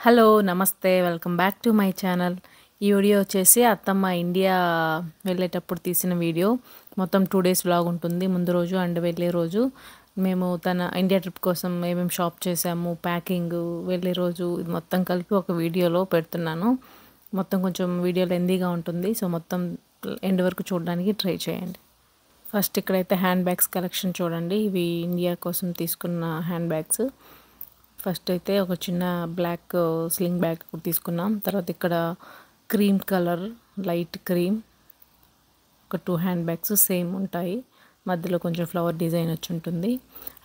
Hello! నమస్తే. Welcome back to my channel. ఈ video వచ్చేసి అత్తమ్మ ఇండియా వెళ్ళేటప్పుడు తీసిన వీడియో. మొత్తం 2 డేస్ వ్లాగ్ ఉంటుంది. ముందు రోజు అండ్ వెళ్ళే రోజు. మేము తన ఇండియా ట్రిప్ కోసం ఏమేమి షాప్ చేసాము, ప్యాకింగు, వెళ్ళే రోజు ఇది మొత్తం కలిపి ఒక వీడియోలో పెడుతున్నాను. మొత్తం కొంచెం వీడియో లెంతీగా ఉంటుంది. సో, మొత్తం ఎండ్ వరకు చూడడానికి ట్రై చేయండి. ఫస్ట్ ఇక్కడైతే హ్యాండ్ బ్యాగ్స్ కలెక్షన్ చూడండి. ఇవి ఇండియా కోసం తీసుకున్న హ్యాండ్ బ్యాగ్స్. ఫస్ట్ అయితే ఒక చిన్న బ్లాక్ స్లింగ్ బ్యాగ్ తీసుకున్నాం. తర్వాత ఇక్కడ క్రీమ్ కలర్, లైట్ క్రీమ్ ఒక 2 హ్యాండ్ బ్యాగ్స్ సేమ్ ఉంటాయి. మధ్యలో కొంచెం ఫ్లవర్ డిజైన్ వచ్చి ఉంటుంది.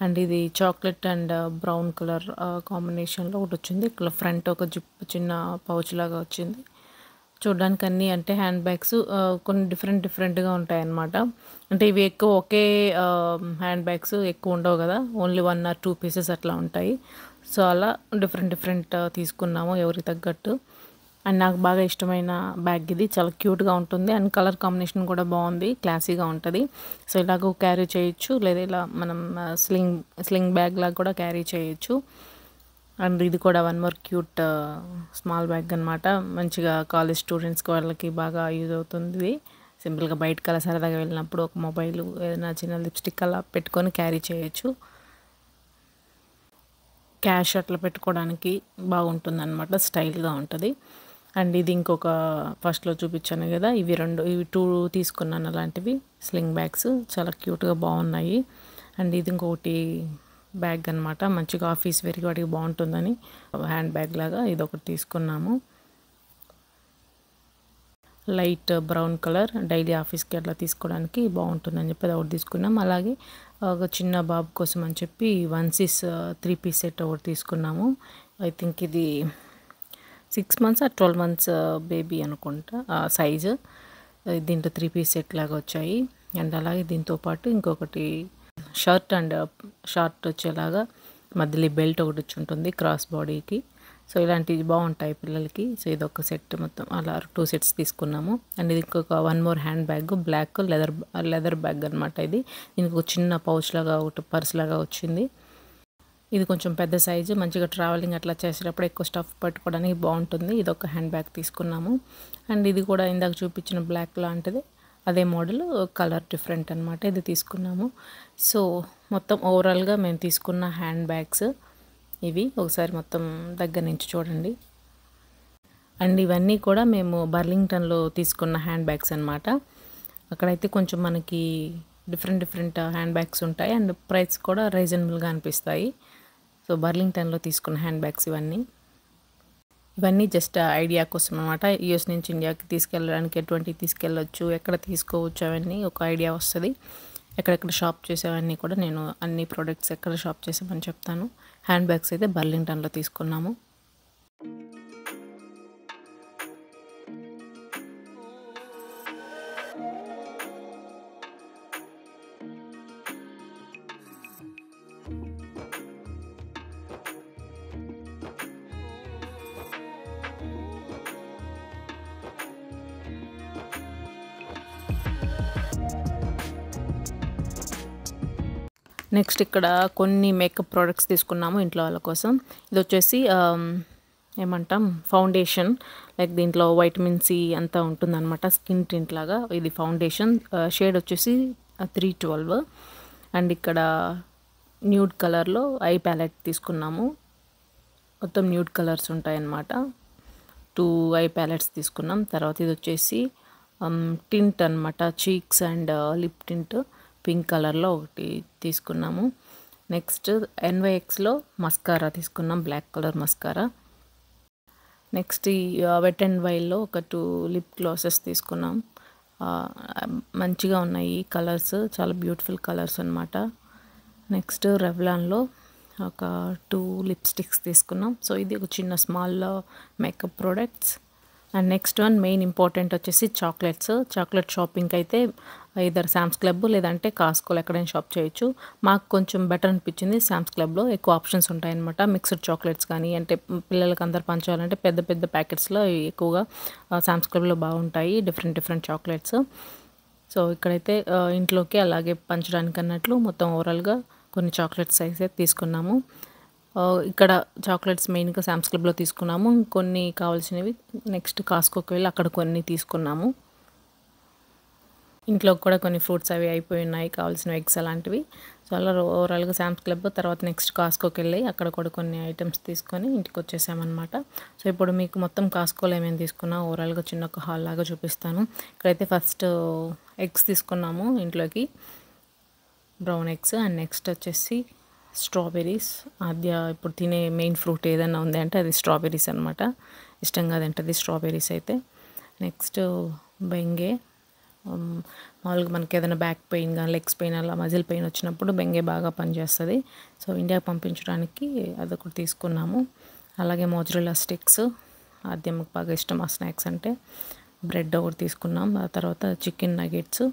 అండ్ ఇది చాక్లెట్ అండ్ బ్రౌన్ కలర్ కాంబినేషన్లో ఒకటి వచ్చింది. ఇక్కడ ఫ్రంట్ ఒక జిప్ చిన్న పౌచ్ లాగా వచ్చింది. చూడడానికి అన్నీ అంటే హ్యాండ్ బ్యాగ్స్ కొన్ని డిఫరెంట్గా ఉంటాయి అన్నమాట. అంటే ఇవి ఎక్కువ ఒకే హ్యాండ్ బ్యాగ్స్ ఎక్కువ ఉండవు కదా, ఓన్లీ 1 ఆర్ 2 పీసెస్ అట్లా ఉంటాయి. సో అలా డిఫరెంట్ తీసుకున్నాము ఎవరికి తగ్గట్టు. అండ్ నాకు బాగా ఇష్టమైన బ్యాగ్ ఇది. చాలా క్యూట్గా ఉంటుంది అండ్ కలర్ కాంబినేషన్ కూడా బాగుంది, క్లాసీగా ఉంటుంది. సో ఇలాగ క్యారీ చేయొచ్చు, లేదా ఇలా మనం స్లింగ్ బ్యాగ్ లాగా కూడా క్యారీ చేయొచ్చు. అండ్ ఇది కూడా 1 మోర్ క్యూట్ స్మాల్ బ్యాగ్ అనమాట. మంచిగా కాలేజ్ స్టూడెంట్స్కి వాళ్ళకి బాగా యూజ్ అవుతుంది. సింపుల్గా బయటకు అలా సరదాగా వెళ్ళినప్పుడు ఒక మొబైల్, ఏదైనా చిన్న లిప్స్టిక్ అలా పెట్టుకొని క్యారీ చేయొచ్చు. క్యాష్ అట్లా పెట్టుకోవడానికి బాగుంటుంది అనమాట, స్టైల్గా ఉంటుంది. అండ్ ఇది ఇంకొక ఫస్ట్లో చూపించాను కదా, ఇవి 2 తీసుకున్నాను అలాంటివి స్లింగ్ బ్యాగ్స్. చాలా క్యూట్గా బాగున్నాయి. అండ్ ఇది ఇంకొకటి బ్యాగ్ అనమాట, మంచిగా ఆఫీస్ వేర్కి వాటికి బాగుంటుందని హ్యాండ్ బ్యాగ్ లాగా ఇది ఒకటి తీసుకున్నాము. లైట్ బ్రౌన్ కలర్, డైలీ ఆఫీస్కి అట్లా తీసుకోవడానికి బాగుంటుందని చెప్పి అది ఒకటి తీసుకున్నాం. అలాగే ఒక చిన్న బాబు కోసం అని చెప్పి 1 3 పీస్ సెట్ ఒకటి తీసుకున్నాము. ఐ థింక్ ఇది 6 months ఆర్ 12 months బేబీ అనుకుంటా సైజు. దీంట్లో 3 పీస్ సెట్ లాగా వచ్చాయి. అండ్ అలాగే దీంతో పాటు ఇంకొకటి షర్ట్ అండ్ షార్ట్ వచ్చేలాగా మధ్యలో బెల్ట్ ఒకటి వచ్చి ఉంటుంది క్రాస్ బాడీకి. సో ఇలాంటివి బాగుంటాయి పిల్లలకి. సో ఇది ఒక సెట్, మొత్తం అలా 2 సెట్స్ తీసుకున్నాము. అండ్ ఇది ఇంకొక 1 more hand bag, black leather bag అనమాట. ఇది దీనికి ఒక చిన్న పౌచ్ లాగా ఒకటి పర్స్ లాగా వచ్చింది. ఇది కొంచెం పెద్ద సైజు, మంచిగా ట్రావెలింగ్ అట్లా చేసేటప్పుడు ఎక్కువ స్టఫ్ పెట్టుకోవడానికి బాగుంటుంది. ఇది ఒక హ్యాండ్ బ్యాగ్ తీసుకున్నాము. అండ్ ఇది కూడా ఇందాక చూపించిన బ్లాక్ లాంటిది, అదే మోడల్, కలర్ డిఫరెంట్ అనమాట, ఇది తీసుకున్నాము. సో మొత్తం ఓవరాల్గా మేము తీసుకున్న హ్యాండ్ బ్యాగ్స్ ఇవి. ఒకసారి మొత్తం దగ్గర నుంచి చూడండి. అండ్ ఇవన్నీ కూడా మేము బర్లింగ్టన్లో తీసుకున్న హ్యాండ్ బ్యాగ్స్ అనమాట. అక్కడైతే కొంచెం మనకి డిఫరెంట్ హ్యాండ్ బ్యాగ్స్ ఉంటాయి అండ్ ప్రైస్ కూడా రీజనబుల్గా అనిపిస్తాయి. సో బర్లింగ్టన్లో తీసుకున్న హ్యాండ్ బ్యాగ్స్ ఇవన్నీ జస్ట్ ఐడియా కోసం అనమాట. యూఎస్ నుంచి ఇండియాకి తీసుకెళ్ళడానికి ఎటువంటి తీసుకెళ్ళొచ్చు, ఎక్కడ తీసుకోవచ్చు, అవన్నీ ఒక ఐడియా వస్తుంది. ఎక్కడెక్కడ షాప్ చేసేవన్నీ కూడా నేను అన్ని ప్రోడక్ట్స్ ఎక్కడ షాప్ చేసామని చెప్తాను. హ్యాండ్ బ్యాగ్స్ అయితే బర్లింగ్టన్లో తీసుకున్నాము. నెక్స్ట్ ఇక్కడ కొన్ని మేకప్ ప్రోడక్ట్స్ తీసుకున్నాము ఇంట్లో వాళ్ళ కోసం. ఇది వచ్చేసి ఏమంటాం ఫౌండేషన్, లైక్ దీంట్లో వైటమిన్ సి అంతా ఉంటుందన్నమాట, స్కిన్ టింట్ లాగా. ఇది ఫౌండేషన్, షేడ్ వచ్చేసి 312. అండ్ ఇక్కడ న్యూడ్ కలర్లో ఐ ప్యాలెట్ తీసుకున్నాము. మొత్తం న్యూడ్ కలర్స్ ఉంటాయన్నమాట. 2 ఐ ప్యాలెట్స్ తీసుకున్నాం. తర్వాత ఇది వచ్చేసి టింట్ అనమాట, cheeks and lip tint pink కలర్లో ఒకటి తీసుకున్నాము. నెక్స్ట్ NYXలో మస్కారా తీసుకున్నాం, బ్లాక్ కలర్ మస్కారా. నెక్స్ట్ ఈ వెట్ అండ్ వైల్డ్లో ఒక 2 లిప్ గ్లాసెస్ తీసుకున్నాం. మంచిగా ఉన్నాయి కలర్స్, చాలా బ్యూటిఫుల్ కలర్స్ అనమాట. నెక్స్ట్ రెవ్లాన్లో ఒక 2 లిప్స్టిక్స్ తీసుకున్నాం. సో ఇది ఒక చిన్న small makeup products. And next one main important వచ్చేసి చాక్లెట్ షాపింగ్కి అయితే ఇద్దరు శామ్స్ క్లబ్ లేదంటే కాస్కోలో ఎక్కడైనా షాప్ చేయొచ్చు. మాకు కొంచెం బెటర్ అనిపించింది శామ్స్ క్లబ్లో, ఎక్కువ ఆప్షన్స్ ఉంటాయన్నమాట. మిక్స్డ్ చాక్లెట్స్ కానీ, అంటే పిల్లలకి అందరు పంచాలంటే పెద్ద ప్యాకెట్స్లో ఎక్కువగా శామ్స్ క్లబ్లో బాగుంటాయి డిఫరెంట్ చాక్లెట్స్. సో ఇక్కడైతే ఇంట్లోకి అలాగే పంచడానికి అన్నట్లు మొత్తం ఓవరాల్గా కొన్ని చాక్లెట్స్ అయితే తీసుకున్నాము. ఇక్కడ చాక్లెట్స్ మెయిన్‌గా సామ్స్ క్లబ్‌లో తీసుకున్నాము. కొన్ని కావాల్సినవి నెక్స్ట్ కాస్కోకి వెళ్ళి అక్కడ కొన్ని తీసుకున్నాము. ఇంట్లో కూడా కొన్ని ఫ్రూట్స్ అవి అయిపోయి ఉన్నాయి, కావాల్సిన ఎగ్స్ అలాంటివి. సో అలా ఓవరాల్‌గా సామ్స్ క్లబ్ తర్వాత నెక్స్ట్ కాస్కోకి వెళ్ళి అక్కడ కూడా కొన్ని ఐటమ్స్ తీసుకొని ఇంటికి వచ్చేసామన్నమాట. సో ఇప్పుడు మీకు మొత్తం కాస్కోలో ఏమేమి తీసుకున్నా ఓవరాల్‌గా చిన్న ఒక హాల్ లాగా చూపిస్తాను. ఇక్కడైతే ఫస్ట్ ఎగ్స్ తీసుకున్నాము ఇంట్లోకి, బ్రౌన్ ఎగ్స్. అండ్ నెక్స్ట్ వచ్చేసి స్ట్రాబెర్రీస్. ఇప్పుడు తినే మెయిన్ ఫ్రూట్ ఏదైనా ఉంది అంటే అది స్ట్రాబెర్రీస్ అనమాట. ఇష్టంగా తింటది స్ట్రాబెర్రీస్ అయితే. Next Bengay. మామూలుగా మనకి ఏదైనా బ్యాక్ పెయిన్ కానీ లెగ్స్ పెయిన్ అలా మజిల్ పెయిన్ వచ్చినప్పుడు బెంగే బాగా పనిచేస్తుంది. సో ఇండియాకి పంపించడానికి అదొకటి తీసుకున్నాము. అలాగే మోజరెల్లా స్టిక్స్, ఆద్యమ్మకి బాగా ఇష్టం ఆ స్నాక్స్ అంటే. బ్రెడ్ ఒకటి తీసుకున్నాం. ఆ తర్వాత చికెన్ నగెట్స్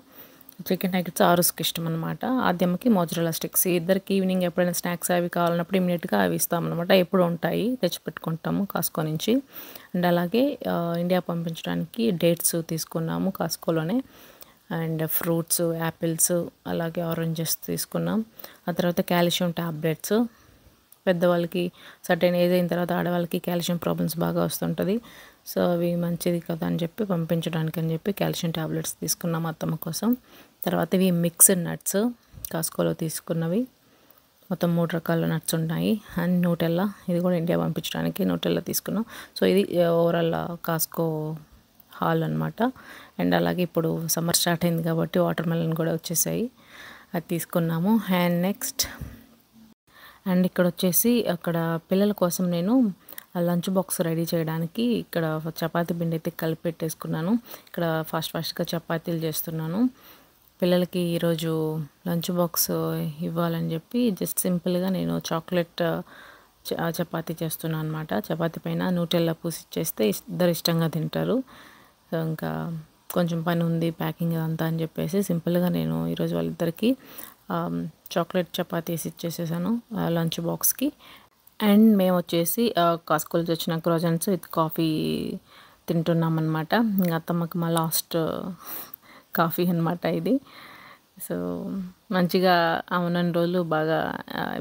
ఆరుస్కి ఇష్టం అనమాట. ఆద్యమ్మకి మోజరెల్లా స్టిక్స్. ఇద్దరికి ఈవినింగ్ ఎప్పుడైనా స్నాక్స్ అవి కావాలన్నప్పుడు ఇమీడియట్గా అవి ఇస్తామన్నమాట. ఎప్పుడు ఉంటాయి, తెచ్చిపెట్టుకుంటాము కాస్కో నుంచి. అండ్ అలాగే ఇండియా పంపించడానికి డేట్స్ తీసుకున్నాము కాస్కోలోనే. అండ్ ఫ్రూట్స్, యాపిల్స్, అలాగే ఆరెంజెస్ తీసుకున్నాం. ఆ తర్వాత కాల్షియం టాబ్లెట్స్. పెద్దవాళ్ళకి సర్టెన్ ఏజ్ అయిన తర్వాత ఆడవాళ్ళకి కాల్షియం ప్రాబ్లమ్స్ బాగా వస్తుంటుంది. సో అవి మంచిది కదా అని చెప్పి పంపించడానికి అని చెప్పి కాల్షియం టాబ్లెట్స్ తీసుకున్నాం అత్తమ్మ కోసం. తర్వాత ఇవి మిక్స్డ్ నట్స్ కాస్కోలో తీసుకున్నవి. మొత్తం 3 రకాల నట్స్ ఉన్నాయి. అండ్ న్యూటెల్లా, ఇది కూడా ఇండియా పంపించడానికి న్యూటెల్లా తీసుకున్నాం. సో ఇది ఓవరాల్ కాస్కో హాల్ అనమాట. అండ్ అలాగే ఇప్పుడు సమ్మర్ స్టార్ట్ అయింది కాబట్టి వాటర్ మెలన్ కూడా వచ్చేసాయి, అది తీసుకున్నాము. అండ్ నెక్స్ట్ ఇక్కడ వచ్చేసి అక్కడ పిల్లల కోసం నేను లంచ్ బాక్స్ రెడీ చేయడానికి ఇక్కడ చపాతీ పిండి అయితే కలిపి పెట్టేసుకున్నాను. ఇక్కడ ఫాస్ట్గా చపాతీలు చేస్తున్నాను. పిల్లలకి ఈరోజు లంచ్ బాక్స్ ఇవ్వాలని చెప్పి జస్ట్ సింపుల్గా నేను చాక్లెట్ చపాతీ చేస్తున్నాను అనమాట. చపాతీ పైన న్యూటెల్లా పూసి చేస్తే ఇద్దరు ఇష్టంగా తింటారు. సో ఇంకా కొంచెం పని ఉంది ప్యాకింగ్ అంతా అని చెప్పేసి సింపుల్గా నేను ఈరోజు వాళ్ళిద్దరికి చాక్లెట్ చపాతీ వేసి ఇచ్చేసేసాను లంచ్ బాక్స్కి. అండ్ మేము వచ్చేసి కాస్కోల్కి వచ్చిన క్రోజన్స్ విత్ కాఫీ తింటున్నాం అనమాట. ఇంకా అత్తమ్మకి మా లాస్ట్ కాఫీ అనమాట ఇది. సో మంచిగా అవునన్ని రోజులు బాగా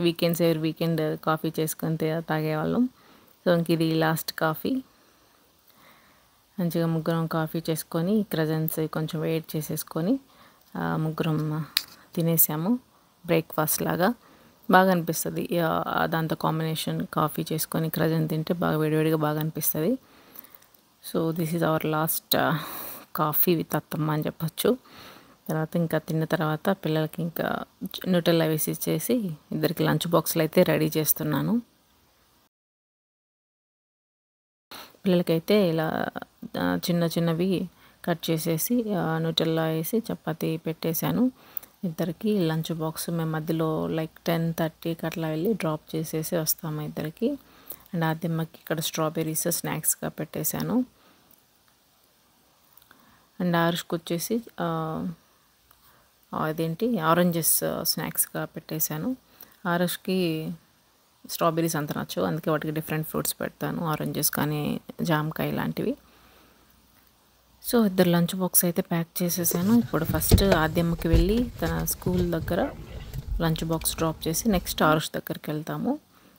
వీకెండ్స్ ఎవరి వీకెండ్ కాఫీ చేసుకొని తాగేవాళ్ళం. సో ఇంక ఇది లాస్ట్ కాఫీ. మంచిగా ముగ్గురం కాఫీ చేసుకొని క్రజన్స్ కొంచెం వెయిట్ చేసేసుకొని ముగ్గురం తినేసాము. బ్రేక్ఫాస్ట్ లాగా బాగా అనిపిస్తుంది. దాంతో కాంబినేషన్ కాఫీ చేసుకొని క్రజన్ తింటే బాగా వేడివేడిగా బాగా అనిపిస్తుంది. So this is our last coffee with అత్తమ్మ అని చెప్పచ్చు. తర్వాత ఇంకా తిన్న తర్వాత పిల్లలకి ఇంకా న్యూటెల్లా వేసి ఇచ్చేసి ఇద్దరికి లంచ్ బాక్స్లు అయితే రెడీ చేస్తున్నాను. పిల్లలకైతే ఇలా చిన్నవి కట్ చేసేసి న్యూటెల్లా వేసి చపాతీ పెట్టేశాను. ఇద్దరికి లంచ్ బాక్స్ మేము మధ్యలో లైక్ 10:30కి అట్లా వెళ్ళి డ్రాప్ చేసేసి వస్తాము ఇద్దరికి. అండ్ ఆద్యమ్మకి ఇక్కడ స్ట్రాబెర్రీస్ స్నాక్స్గా పెట్టేశాను. అండ్ ఆరుష్కి వచ్చేసి అదేంటి ఆరెంజెస్ స్నాక్స్గా పెట్టేశాను. ఆరుష్కి స్ట్రాబెర్రీస్ అంత నచ్చవు, అందుకే వాటికి డిఫరెంట్ ఫ్రూట్స్ పెడతాను, ఆరెంజెస్ కానీ జామకాయ లాంటివి. సో ఇద్దరు లంచ్ బాక్స్ అయితే ప్యాక్ చేసేసాను. ఇప్పుడు ఫస్ట్ ఆద్యమ్మకి వెళ్ళి తన స్కూల్ దగ్గర లంచ్ బాక్స్ డ్రాప్ చేసి నెక్స్ట్ ఆరుష్ దగ్గరికి వెళ్తాము.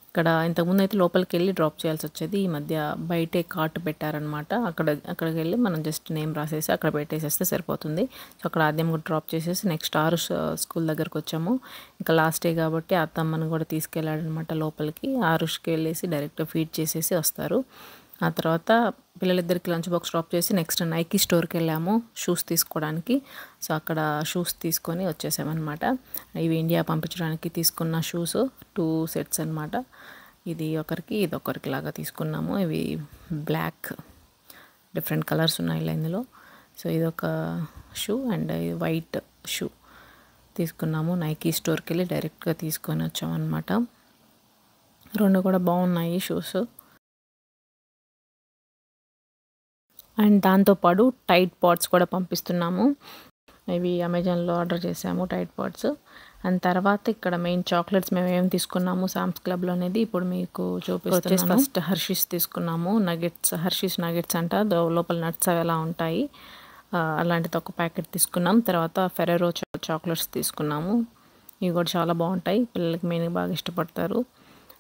ఇక్కడ ఇంతకుముందు అయితే లోపలికి వెళ్ళి డ్రాప్ చేయాల్సి వచ్చేది, ఈ మధ్య బయటే కార్ట్ పెట్టారనమాట. అక్కడికి వెళ్ళి మనం జస్ట్ నేమ్ రాసేసి అక్కడ పెట్టేసేస్తే సరిపోతుంది. సో అక్కడ ఆద్యం కూడా డ్రాప్ చేసేసి నెక్స్ట్ ఆరుష్ స్కూల్ దగ్గరకు వచ్చాము. ఇంకా లాస్ట్ డే కాబట్టి అత్తమ్మను కూడా తీసుకెళ్ళాడనమాట లోపలికి. ఆరుష్కి వెళ్ళేసి డైరెక్ట్ ఫీడ్ చేసేసి వస్తారు. ఆ తర్వాత పిల్లలిద్దరికి లంచ్ బాక్స్ డ్రాప్ చేసి నెక్స్ట్ నైకీ స్టోర్కి వెళ్ళాము షూస్ తీసుకోవడానికి. సో అక్కడ షూస్ తీసుకొని వచ్చేసామన్నమాట. ఇవి ఇండియా పంపించడానికి తీసుకున్న షూస్ 2 సెట్స్ అనమాట. ఇది ఒకరికి ఇది ఒకరికి లాగా తీసుకున్నాము. ఇవి బ్లాక్ డిఫరెంట్ కలర్స్ ఉన్నాయి ఇందులో. సో ఇదొక షూ అండ్ వైట్ షూ తీసుకున్నాము. నైకీ స్టోర్కి వెళ్ళి డైరెక్ట్గా తీసుకొని వచ్చామన్నమాట. రెండు కూడా బాగున్నాయి షూస్. అండ్ దాంతోపాటు టైట్ పాడ్స్ కూడా పంపిస్తున్నాము. ఇవి అమెజాన్లో ఆర్డర్ చేసాము టైట్ పాడ్స్. అండ్ తర్వాత ఇక్కడ మెయిన్ చాక్లెట్స్ మేము ఏం తీసుకున్నాము సామ్స్ క్లబ్లో అనేది ఇప్పుడు మీకు చూపిస్తున్నాను. ఫస్ట్ హర్షీస్ తీసుకున్నాము, నగెట్స్, హర్షీస్ నగెట్స్ అంట, లోపల నట్స్ అవి ఎలా ఉంటాయి అలాంటిది ఒక ప్యాకెట్ తీసుకున్నాం. తర్వాత ఫెరెరో చాక్లెట్స్ తీసుకున్నాము. ఇవి కూడా చాలా బాగుంటాయి, పిల్లలకి మెయిన్గా బాగా ఇష్టపడతారు.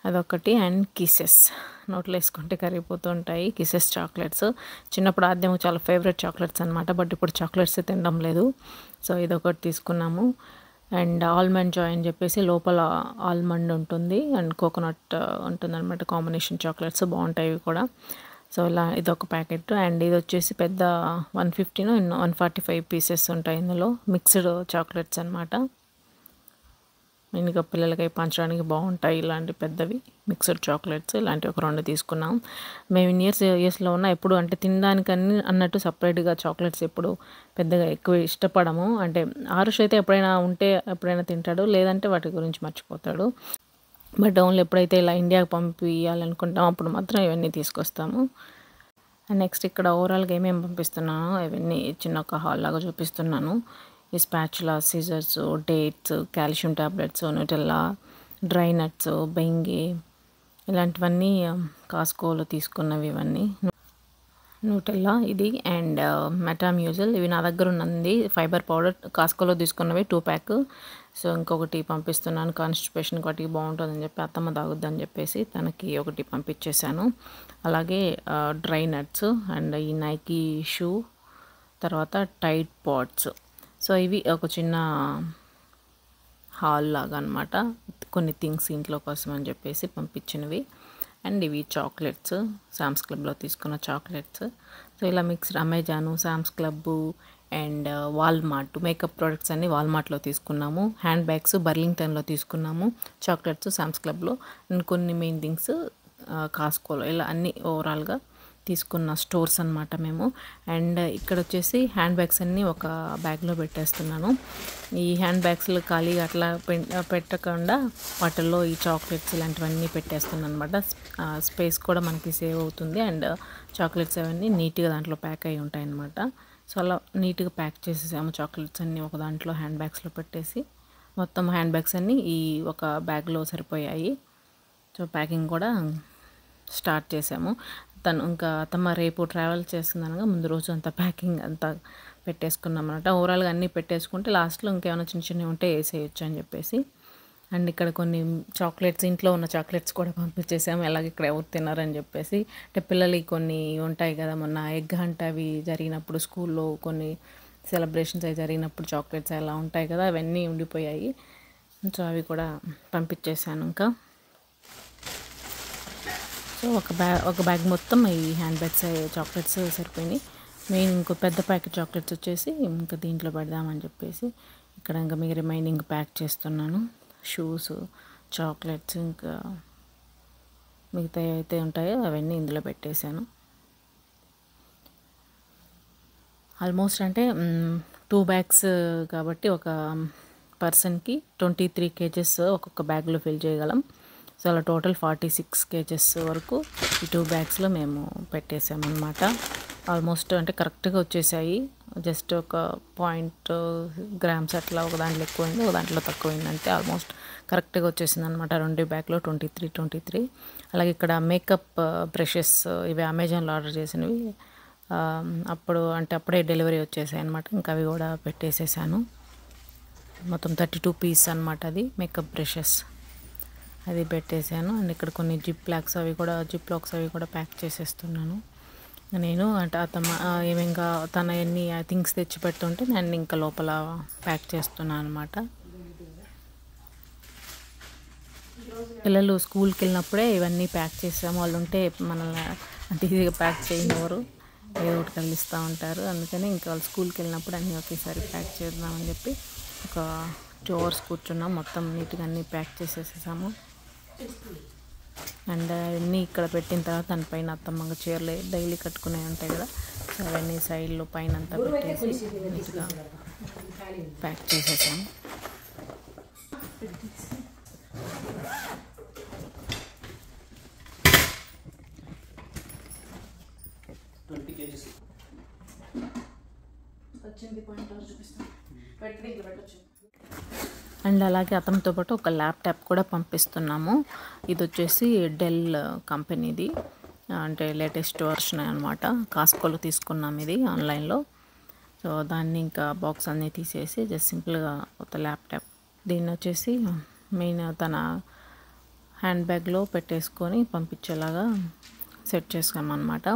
అదొకటి. అండ్ కిసెస్, నోట్లో వేసుకుంటే కరిగిపోతూ ఉంటాయి కిసెస్ చాక్లెట్స్. చిన్నప్పుడు ఆద్యం చాలా ఫేవరెట్ చాక్లెట్స్ అనమాట. బట్ ఇప్పుడు చాక్లెట్స్ తినడం లేదు. సో ఇదొకటి తీసుకున్నాము. అండ్ ఆల్మండ్ జాయ్ అని చెప్పేసి లోపల ఆల్మండ్ ఉంటుంది అండ్ కోకోనట్ ఉంటుందన్నమాట. కాంబినేషన్ చాక్లెట్స్ బాగుంటాయి ఇవి కూడా. సో ఇలా ఇదొక ప్యాకెట్. అండ్ ఇది వచ్చేసి పెద్ద 150 145 పీసెస్ ఉంటాయి ఇందులో. మిక్స్డ్ చాక్లెట్స్ అనమాట. ఇంకా పిల్లలకి పంచడానికి బాగుంటాయి ఇలాంటి పెద్దవి మిక్స్డ్ చాక్లెట్స్. ఇలాంటి ఒక 2 తీసుకున్నాం. మేము ఇయర్స్లో ఉన్న ఎప్పుడు అంటే తినడానికని అన్నట్టు సపరేట్గా చాక్లెట్స్ ఎప్పుడు పెద్దగా ఎక్కువ ఇష్టపడము. అంటే ఆరుష్ అయితే ఎప్పుడైనా ఉంటే ఎప్పుడైనా తింటాడు, లేదంటే వాటి గురించి మర్చిపోతాడు. బట్ ఓన్లీ ఎప్పుడైతే ఇలా ఇండియాకి పంపించాలనుకుంటాం అప్పుడు మాత్రం ఇవన్నీ తీసుకొస్తాము. అండ్ నెక్స్ట్ ఇక్కడ ఓవరాల్గా ఏమేమి పంపిస్తున్నానో ఇవన్నీ చిన్న ఒక హాల్ లాగా చూపిస్తున్నాను. ఈ spatula, scissors, dates, calcium tablets, Nutella, dry nuts, Bengay, ఇలాంటివన్నీ కాస్కోలో తీసుకున్నవి ఇవన్నీ. న్యూటెల్లా ఇది అండ్ మెటామ్యూజిల్ ఇవి నా దగ్గర ఉన్నది. ఫైబర్ పౌడర్ కాస్కోలో తీసుకున్నవి 2 ప్యాక్. సో ఇంకొకటి పంపిస్తున్నాను. కాన్స్టిపేషన్ వాటికి బాగుంటుందని చెప్పి అత్తమ్మ తాగుద్దని చెప్పేసి తనకి ఒకటి పంపించేశాను. అలాగే డ్రై నట్స్ అండ్ ఈ నైకీ షూ, తర్వాత టైడ్ పాడ్స్. సో ఇవి ఒక చిన్న హాల్ లాగా అనమాట. కొన్ని థింగ్స్ ఇంట్లో కోసం అని చెప్పేసి పంపించినవి. అండ్ ఇవి చాక్లెట్స్, శామ్స్ క్లబ్లో తీసుకున్న చాక్లెట్స్. సో ఇలా mixed Amazon, Sam's club and Walmart makeup products అన్నీ వాల్మార్ట్లో తీసుకున్నాము. హ్యాండ్ బ్యాగ్స్ బర్లింగ్టన్లో తీసుకున్నాము. చాక్లెట్స్ శామ్స్ క్లబ్లో అండ్ కొన్ని మెయిన్ థింగ్స్ కాస్కోలో. ఇలా అన్నీ ఓవరాల్గా తీసుకున్న స్టోర్స్ అనమాట మేము. అండ్ ఇక్కడ వచ్చేసి హ్యాండ్ బ్యాగ్స్ అన్నీ ఒక బ్యాగ్లో పెట్టేస్తున్నాను. ఈ హ్యాండ్ బ్యాగ్స్లో ఖాళీగా అట్లా పెట్టకుండా వాటిల్లో ఈ చాక్లెట్స్ ఇలాంటివన్నీ పెట్టేస్తున్నాను అనమాట. స్పేస్ కూడా మనకి సేవ్ అవుతుంది. అండ్ చాక్లెట్స్ అవన్నీ నీట్గా దాంట్లో ప్యాక్ అయి ఉంటాయి అన్నమాట. సో అలా నీట్గా ప్యాక్ చేసేసాము చాక్లెట్స్ అన్నీ ఒక దాంట్లో హ్యాండ్ బ్యాగ్స్లో పెట్టేసి. మొత్తం హ్యాండ్ బ్యాగ్స్ అన్నీ ఈ ఒక బ్యాగ్లో సరిపోయాయి. సో ప్యాకింగ్ కూడా స్టార్ట్ చేసాము. తను ఇంకా అత్తమ్మ రేపు ట్రావెల్ చేస్తుందనగా ముందు రోజు అంతా ప్యాకింగ్ అంతా పెట్టేసుకున్నాం అనమాట. ఓవరాల్గా అన్నీ పెట్టేసుకుంటే లాస్ట్లో ఇంకేమైనా చిన్న చిన్నవి ఉంటే వేసేయచ్చు అని చెప్పేసి. అండ్ ఇక్కడ కొన్ని చాక్లెట్స్, ఇంట్లో ఉన్న చాక్లెట్స్ కూడా పంపించేసాము. ఎలాగ ఇక్కడ ఎవరు తిన్నారని చెప్పేసి. అంటే పిల్లలకి కొన్ని ఉంటాయి కదా, మొన్న ఎగ్ హంట్ అవి జరిగినప్పుడు స్కూల్లో కొన్ని సెలబ్రేషన్స్ అవి జరిగినప్పుడు చాక్లెట్స్ అలా ఉంటాయి కదా, అవన్నీ ఉండిపోయాయి. సో అవి కూడా పంపించేసాను ఇంకా. సో ఒక బ్యాగ్ మొత్తం ఈ హ్యాండ్ బ్యాగ్స్ చాక్లెట్స్ సరిపోయినాయి. మెయిన్ ఇంకో పెద్ద ప్యాకెట్ చాక్లెట్స్ వచ్చేసి ఇంకా దీంట్లో పెడదామని చెప్పేసి ఇక్కడ ఇంకా మీకు రిమైనింగ్ ప్యాక్ చేస్తున్నాను. షూస్, చాక్లెట్స్, ఇంకా మిగతా అయితే ఉంటాయో అవన్నీ ఇందులో పెట్టేశాను. ఆల్మోస్ట్ అంటే 2 బ్యాగ్స్ కాబట్టి ఒక పర్సన్కి 23 kgs ఒక్కొక్క బ్యాగ్లో ఫిల్ చేయగలం. సో అలా టోటల్ 46 kgs వరకు ఈ 2 బ్యాగ్స్లో మేము పెట్టేసామన్నమాట. ఆల్మోస్ట్ అంటే కరెక్ట్గా వచ్చేసాయి. జస్ట్ ఒక 0.2 grams అట్లా ఒక దాంట్లో ఎక్కువైంది, ఒక దాంట్లో తక్కువైంది అంతే. ఆల్మోస్ట్ కరెక్ట్గా వచ్చేసింది అనమాట 2 బ్యాగ్లో 23. అలాగే ఇక్కడ మేకప్ బ్రషెస్ ఇవి అమెజాన్లో ఆర్డర్ చేసినవి. అప్పుడే డెలివరీ వచ్చేసాయి అనమాట. ఇంకా అవి కూడా పెట్టేసేసాను. మొత్తం 32 పీస్ అనమాట అది మేకప్ బ్రషెస్, అది పెట్టేశాను. అండ్ ఇక్కడ కొన్ని జిప్ లాక్స్ అవి కూడా ప్యాక్ చేసేస్తున్నాను నేను. అంటే అతను ఏమేంగా తన ఎన్ని థింగ్స్ తెచ్చి పెడుతుంటే నేను ఇంకా లోపల ప్యాక్ చేస్తున్నాను అనమాట. పిల్లలు స్కూల్కి వెళ్ళినప్పుడే ఇవన్నీ ప్యాక్ చేసాము. వాళ్ళు ఉంటే మనల్ని అంత ఈజీగా ప్యాక్ చేయనివ్వరు, ఏదో ఒకటి కలిగిస్తూ ఉంటారు. అందుకని ఇంకా వాళ్ళు స్కూల్కి వెళ్ళినప్పుడు అన్నీ ఒకేసారి ప్యాక్ చేద్దామని చెప్పి ఒక 2 hours కూర్చున్నాం. మొత్తం నీట్గా అన్నీ ప్యాక్ చేసేసాము. అండ్ అన్నీ ఇక్కడ పెట్టిన తర్వాత దానిపైన అత్తమ్మ చీరలు డైలీ కట్టుకునే ఉంటాయి కదా, సో అవన్నీ సైడ్లో పైన అంతా పెట్టేసి నీట్గా ప్యాక్ చేసేసాము. అండ్ అలాగే అతనితో పాటు ఒక ల్యాప్టాప్ కూడా పంపిస్తున్నాము. ఇది వచ్చేసి డెల్ కంపెనీది, అంటే లేటెస్ట్ వర్షన్ అనమాట. కాస్కోలో తీసుకున్నాం ఇది ఆన్లైన్లో. సో దాన్ని ఇంకా బాక్స్ అన్నీ తీసేసి జస్ట్ సింపుల్గా ఒక ల్యాప్టాప్. దీన్ని వచ్చేసి మెయిన్ తన హ్యాండ్ బ్యాగ్లో పెట్టేసుకొని పంపించేలాగా సెట్ చేసామన్నమాట.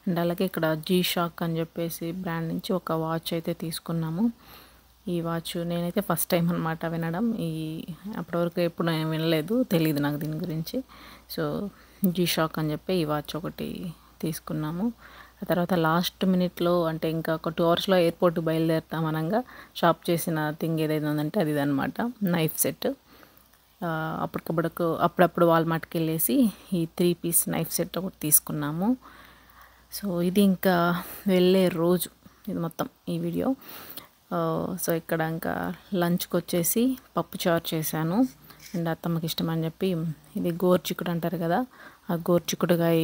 అండ్ అలాగే ఇక్కడ G-Shock అని చెప్పేసి బ్రాండ్ నుంచి ఒక వాచ్ అయితే తీసుకున్నాము. ఈ వాచ్ నేనైతే ఫస్ట్ టైం అనమాట వినడం. అప్పటివరకు ఎప్పుడు నేను వినలేదు, తెలియదు నాకు దీని గురించి. సో G-Shock అని చెప్పి ఈ వాచ్ ఒకటి తీసుకున్నాము. ఆ తర్వాత లాస్ట్ మినిట్లో, అంటే ఇంకా ఒక 2 అవర్స్లో ఎయిర్పోర్ట్కి బయలుదేరుతాం అనగా షాప్ చేసిన థింగ్ ఏదైతే ఉందంటే అది ఇదనమాట, నైఫ్ సెట్. అప్పుడప్పుడు వాల్మార్ట్కి వెళ్ళేసి ఈ 3 పీస్ నైఫ్ సెట్ ఒకటి తీసుకున్నాము. సో ఇది ఇంకా వెళ్ళే రోజు ఇది మొత్తం ఈ వీడియో. సో ఇక్కడ ఇంకా లంచ్కి వచ్చేసి పప్పుచారు చేశాను. అండ్ అత్తమ్మకి ఇష్టం అని చెప్పి ఇది గోరుచిక్కుడు అంటారు కదా, ఆ గోరుచిక్కుడుకాయ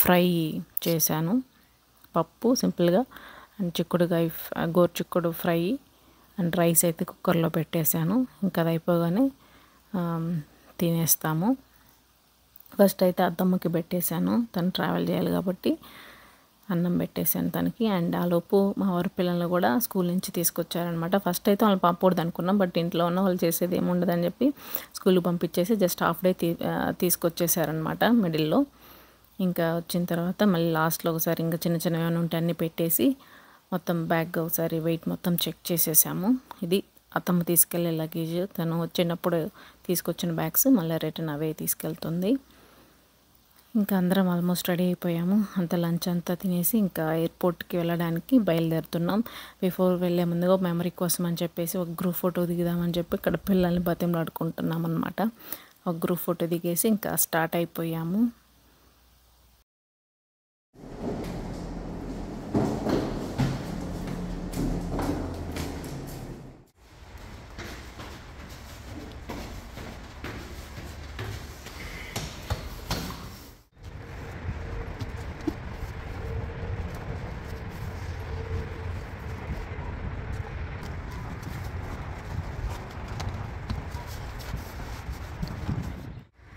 ఫ్రై చేశాను. పప్పు సింపుల్గా, అండ్ గోరుచిక్కుడు ఫ్రై అండ్ రైస్ అయితే కుక్కర్లో పెట్టేశాను. ఇంకా అది అయిపోగానే తినేస్తాము. ఫస్ట్ అయితే అత్తమ్మకి పెట్టేశాను, తను ట్రావెల్ చేయాలి కాబట్టి అన్నం పెట్టేశాను తనకి. అండ్ ఆలోపు మా వారి పిల్లలు కూడా స్కూల్ నుంచి తీసుకొచ్చారనమాట. ఫస్ట్ అయితే వాళ్ళు పంపకూడదు అనుకున్నాం, బట్ ఇంట్లో ఉన్న వాళ్ళు చేసేది ఏముండదని చెప్పి స్కూల్కి పంపించేసి జస్ట్ హాఫ్ డే తీసుకొచ్చేసారనమాట మిడిల్లో. ఇంకా వచ్చిన తర్వాత మళ్ళీ లాస్ట్లో ఒకసారి ఇంకా చిన్న చిన్నవి ఏమైనా ఉంటే అన్నీ పెట్టేసి మొత్తం బ్యాగ్ ఒకసారి వెయిట్ మొత్తం చెక్ చేసేసాము. ఇది అత్తమ్మ తీసుకెళ్ళే లగేజ్, తను వచ్చినప్పుడు తీసుకొచ్చిన బ్యాగ్స్ మళ్ళీ రిటర్న్ అవే తీసుకెళ్తుంది. ఇంకా అందరం ఆల్మోస్ట్ రెడీ అయిపోయాము. అంత లంచ్ అంతా తినేసి ఇంకా ఎయిర్పోర్ట్కి వెళ్ళడానికి బయలుదేరుతున్నాం. బిఫోర్ వెళ్ళే ముందుగా మెమరీ కోసం అని చెప్పేసి ఒక గ్రూప్ ఫోటో దిగుదామని చెప్పి ఇక్కడ పిల్లల్ని బతిమలాడుకుంటున్నాం అనమాట. ఒక గ్రూప్ ఫోటో దిగేసి ఇంకా స్టార్ట్ అయిపోయాము.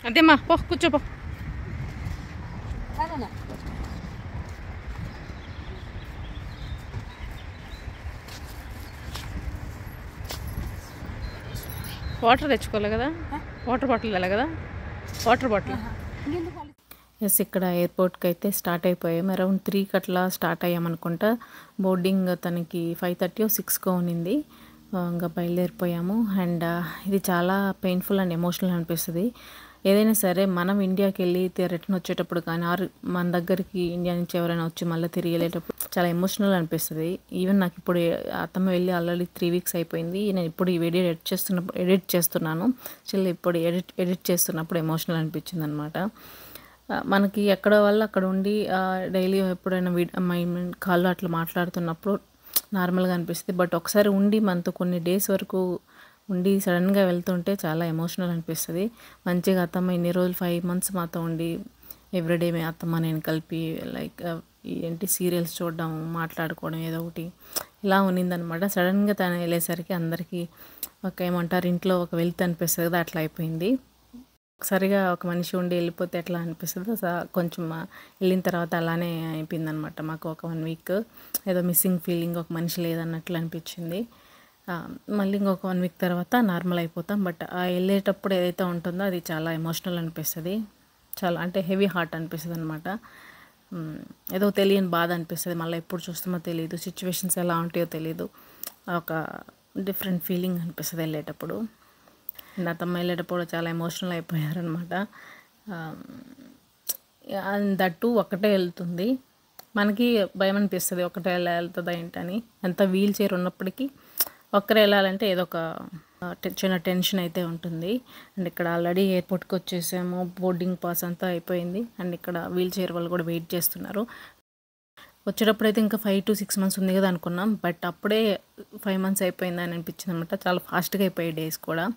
అదేమ్మా పో, కూర్చోపో. వాటర్ తెచ్చుకోవాలి కదా, వాటర్ బాటిల్ వెళ్ళా కదా, వాటర్ బాటిల్. ఎస్, ఇక్కడ ఎయిర్పోర్ట్కి అయితే స్టార్ట్ అయిపోయాము. అరౌండ్ 3కి అట్లా స్టార్ట్ అయ్యామనుకుంటా. బోర్డింగ్ తనకి 5:30 or 6 ఉన్నింది. ఇంకా బయలుదేరిపోయాము. అండ్ ఇది చాలా పెయిన్ఫుల్ అండ్ ఎమోషనల్ అనిపిస్తుంది. ఏదైనా సరే మనం ఇండియాకి వెళ్ళి రిటర్న్ వచ్చేటప్పుడు కానీ, మన దగ్గరికి ఇండియా నుంచి ఎవరైనా వచ్చి మళ్ళీ తిరిగి వెళ్ళేటప్పుడు చాలా ఎమోషనల్ అనిపిస్తుంది. ఈవెన్ నాకు ఇప్పుడు అత్తమ్మ వెళ్ళి ఆల్రెడీ 3 వీక్స్ అయిపోయింది. నేను ఇప్పుడు ఈ వీడియో ఎడిట్ చేస్తున్నాను. స్టిల్ ఇప్పుడు ఎడిట్ చేస్తున్నప్పుడు ఎమోషనల్ అనిపించింది అనమాట. మనకి ఎక్కడ వాళ్ళు అక్కడ ఉండి డైలీ ఎప్పుడైనా కాల్లో అట్లా మాట్లాడుతున్నప్పుడు నార్మల్గా అనిపిస్తుంది. బట్ ఒకసారి ఉండి మనతో కొన్ని డేస్ వరకు ఉండి సడన్గా వెళ్తుంటే చాలా ఎమోషనల్ అనిపిస్తుంది. మంచిగా అత్తమ్మ ఇన్ని రోజులు 5 months మాతో ఉండి ఎవ్రీడే అత్తమ్మ నేను కలిపి లైక్ సీరియల్స్ చూడడం, మాట్లాడుకోవడం ఏదో ఒకటి ఇలా ఉన్నిందనమాట. సడన్గా తను వెళ్ళేసరికి అందరికీ ఏమంటారు, ఇంట్లో ఒక వెల్త్ అనిపిస్తుంది కదా, అట్లా అయిపోయింది. ఒకసారిగా ఒక మనిషి ఉండి వెళ్ళిపోతే ఎట్లా అనిపిస్తుందో కొంచెం వెళ్ళిన తర్వాత అలానే అయిపోయింది అనమాట. మాకు ఒక 1 week ఏదో మిస్సింగ్ ఫీలింగ్, ఒక మనిషి లేదన్నట్లు అనిపించింది. మళ్ళీ ఇంకొక 1 week తర్వాత నార్మల్ అయిపోతాం. బట్ ఆ వెళ్ళేటప్పుడు ఏదైతే ఉంటుందో అది చాలా ఎమోషనల్ అనిపిస్తుంది. చాలా అంటే హెవీ హార్ట్ అనిపిస్తుంది అనమాట. ఏదో తెలియని బాధ అనిపిస్తుంది. మళ్ళీ ఎప్పుడు చూస్తామో తెలియదు, సిచ్యువేషన్స్ ఎలా ఉంటాయో తెలియదు. ఒక డిఫరెంట్ ఫీలింగ్ అనిపిస్తుంది వెళ్ళేటప్పుడు. నా తమ్మ వెళ్ళేటప్పుడు చాలా ఎమోషనల్ అయిపోయారనమాట. దట్టు ఒక్కటే వెళ్తుంది. మనకి భయం అనిపిస్తుంది, ఒకటే ఎలా వెళ్తుందా ఏంటని. ఎంత వీల్ చైర్ ఉన్నప్పటికీ ఒక్కరే వెళ్ళాలంటే ఏదో ఒక చిన్న టెన్షన్ అయితే ఉంటుంది. అండ్ ఇక్కడ ఆల్రెడీ ఎయిర్పోర్ట్కి వచ్చేసాము, బోర్డింగ్ పాస్ అంతా అయిపోయింది. అండ్ ఇక్కడ వీల్ చైర్ వాళ్ళు కూడా వెయిట్ చేస్తున్నారు. వచ్చేటప్పుడు అయితే ఇంకా 5 to 6 months ఉంది కదా అనుకున్నాం, బట్ అప్పుడే 5 months అయిపోయిందని అనిపించింది అనమాట. చాలా ఫాస్ట్గా అయిపోయాయి డేస్ కూడా.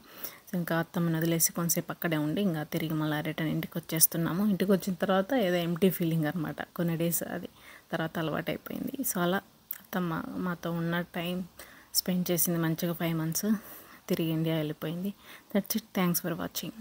ఇంకా అత్తమ్మని వదిలేసి కొంతసేపు అక్కడే ఉండి ఇంకా తిరిగి మళ్ళీ రిటర్న్ ఇంటికి వచ్చేస్తున్నాము. ఇంటికి వచ్చిన తర్వాత ఏదో ఎంటీ ఫీలింగ్ అనమాట. కొన్ని డేస్ అది తర్వాత అలవాటు అయిపోయింది. సో అలా అత్తమ్మ మాతో ఉన్న టైం స్పెండ్ చేసింది మంచిగా 5 months. తిరిగి ఇండియా వెళ్ళిపోయింది. That's it. Thanks for watching.